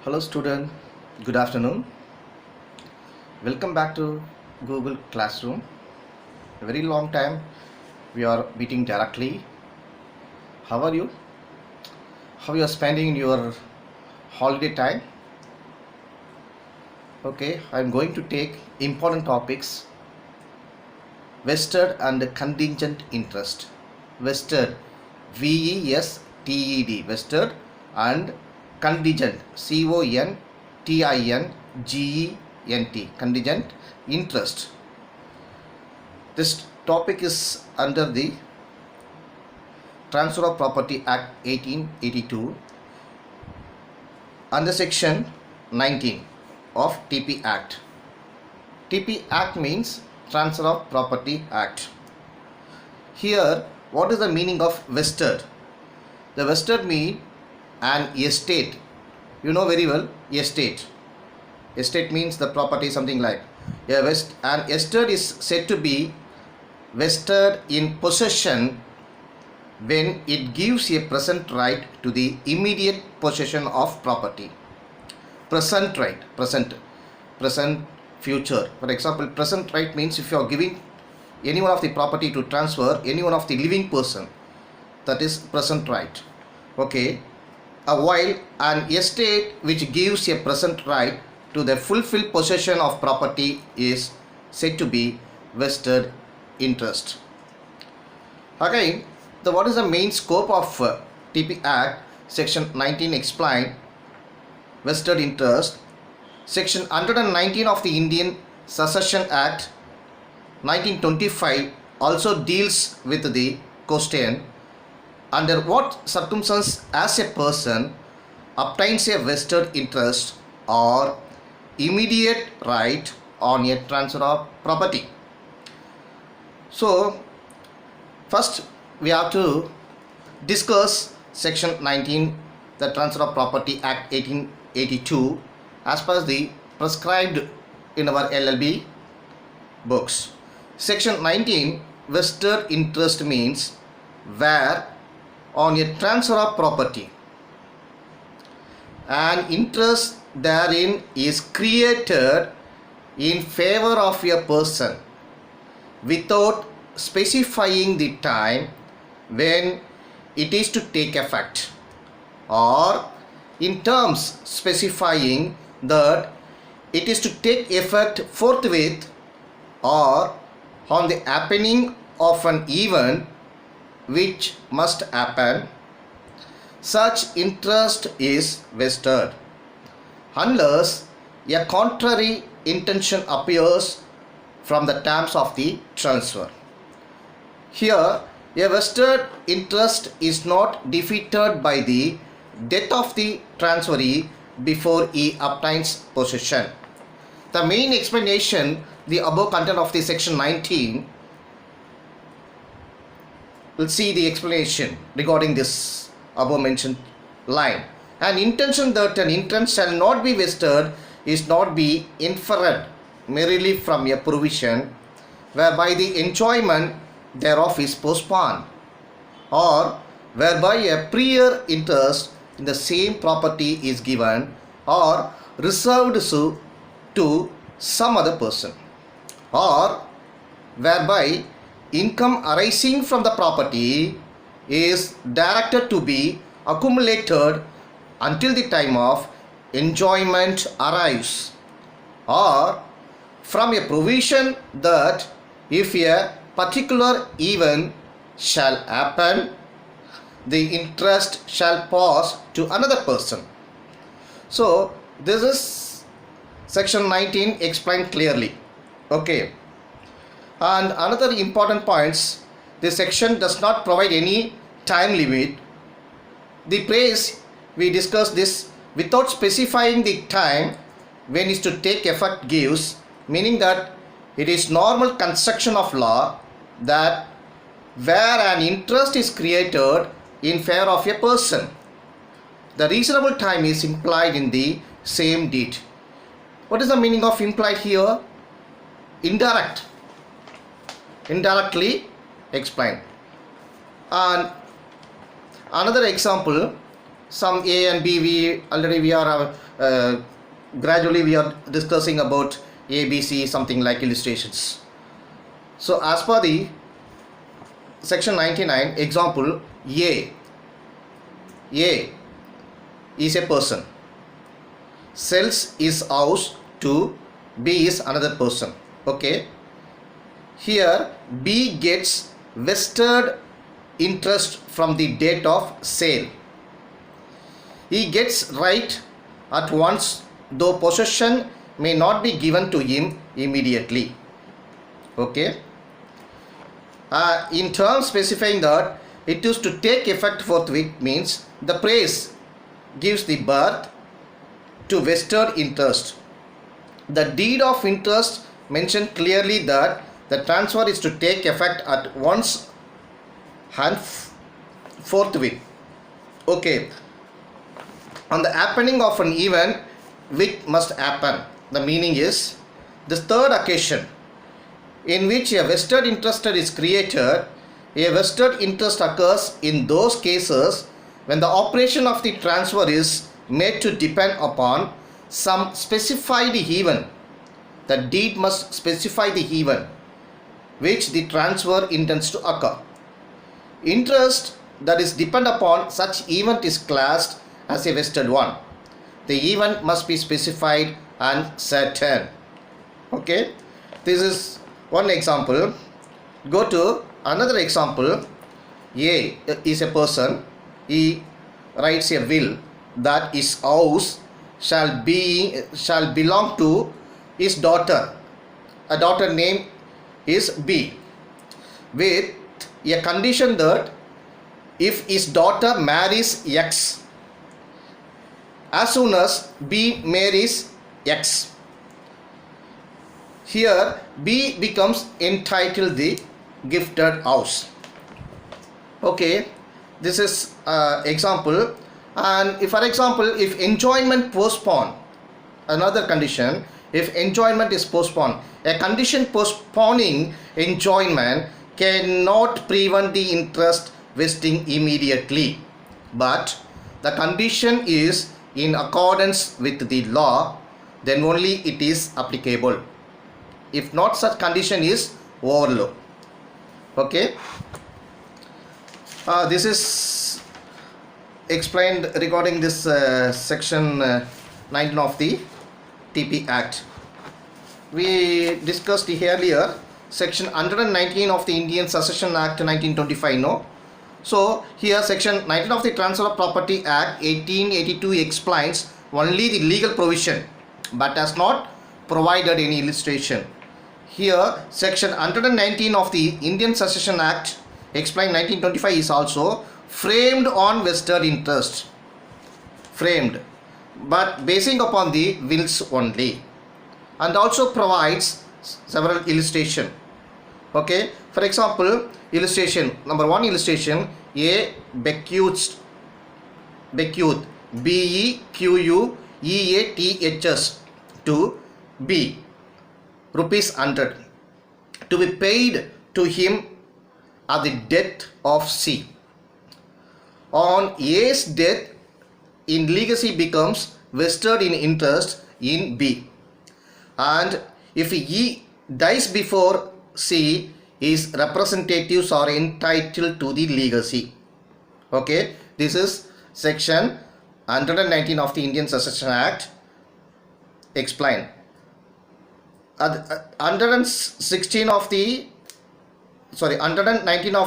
Hello student, good afternoon. Welcome back to Google Classroom. A very long time we are meeting directly. How are you? How you are spending your holiday time? Okay, I am going to take important topics. Vested and contingent interest. Vested, VESTED, vested and contingent, CONTINGENT, contingent interest. This topic is under the Transfer of Property Act 1882 under section 19 of TP Act. TP Act means Transfer of Property Act. Here, what is the meaning of vested? The vested mean an estate. You know very well, estate. Estate means the property, something like an estate is said to be vested in possession when it gives a present right to the immediate possession of property. Present right, present, future. For example, present right means if you are giving any one of the property to transfer any one of the living person, that is present right. Okay, while an estate which gives a present right to the fulfilled possession of property is said to be vested interest. Again, what is the main scope of TP Act? Section 19 explain vested interest. Section 119 of the Indian Succession Act 1925 also deals with the question under what circumstances as a person obtains a vested interest or immediate right on a transfer of property. So first we have to discuss section 19, the Transfer of Property Act 1882 as per the prescribed in our LLB books. Section 19, vested interest means where on a transfer of property an interest therein is created in favor of a person without specifying the time when it is to take effect, or in terms specifying that it is to take effect forthwith or on the happening of an event which must happen. Such interest is vested unless a contrary intention appears from the terms of the transfer. Here, a vested interest is not defeated by the death of the transferee before he obtains possession. The main explanation, the above content of the section 19, we'll see the explanation regarding this above mentioned line. An intention that an interest shall not be vested is not be inferred merely from a provision whereby the enjoyment thereof is postponed, or whereby a prior interest in the same property is given or reserved to some other person, or whereby income arising from the property is directed to be accumulated until the time of enjoyment arrives, or from a provision that if a particular event shall happen, the interest shall pass to another person. So this is section 19 explained clearly. Okay, and another important points, this section does not provide any time limit. The phrase we discussed this without specifying the time when is to take effect gives meaning that it is normal construction of law that where an interest is created in favor of a person, the reasonable time is implied in the same deed. What is the meaning of implied here? Indirect. Indirectly explained. And another example, some A and B, we are gradually we are discussing about A, B, C, something like illustrations. So as per the section 99, example, A is a person, sells his house to B is another person. Okay, here B gets vested interest from the date of sale. He gets right at once, though possession may not be given to him immediately. Okay, in terms specifying that it is to take effect forthwith means the phrase gives the birth to vested interest. The deed of interest mentioned clearly that the transfer is to take effect at once and forthwith. Okay, on the happening of an event which must happen, the meaning is the third occasion in which a vested interest is created. A vested interest occurs in those cases when the operation of the transfer is made to depend upon some specified event. The deed must specify the event which the transfer intends to occur. Interest that is depend upon such event is classed as a vested one. The event must be specified and certain. Okay, this is one example. Go to another example. A is a person. He writes a will that his house shall belong to his daughter. A daughter name is B, with a condition that if his daughter marries X, as soon as B marries X, here B becomes entitled the gifted house. Okay, this is example. And if, for example, if enjoyment postponed, another condition, if enjoyment is postponed, a condition postponing enjoyment cannot prevent the interest vesting immediately, but the condition is in accordance with the law, then only it is applicable. If not, such condition is overlooked. Okay, this is explained regarding this section 19 of the TP Act. We discussed earlier section 119 of the Indian Succession Act 1925. No, so here section 19 of the Transfer of Property Act 1882 explains only the legal provision but has not provided any illustration. Here section 119 of the Indian Succession Act explained 1925 is also framed on vested interest, framed but basing upon the wills only, and also provides several illustration. Okay, for example, illustration number 1, illustration A bequeaths, bequeaths to B rupees 100 to be paid to him at the death of C. On A's death, in legacy becomes vested in interest in B, and if E dies before C, his representatives are entitled to the legacy. Okay, this is section 119 of the Indian Succession Act explained. 119 of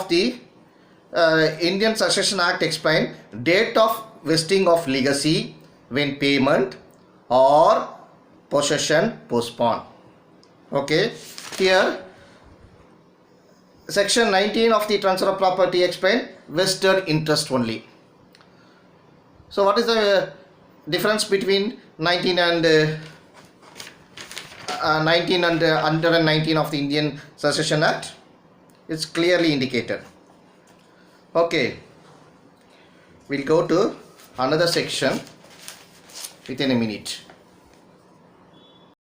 the Indian Succession Act explained date of vesting of legacy when payment or possession postponed. Okay, here section 19 of the Transfer of Property explained vested interest only. So what is the difference between 19 and 119 of the Indian Succession Act? It's clearly indicated. Okay, we'll go to another section within a minute.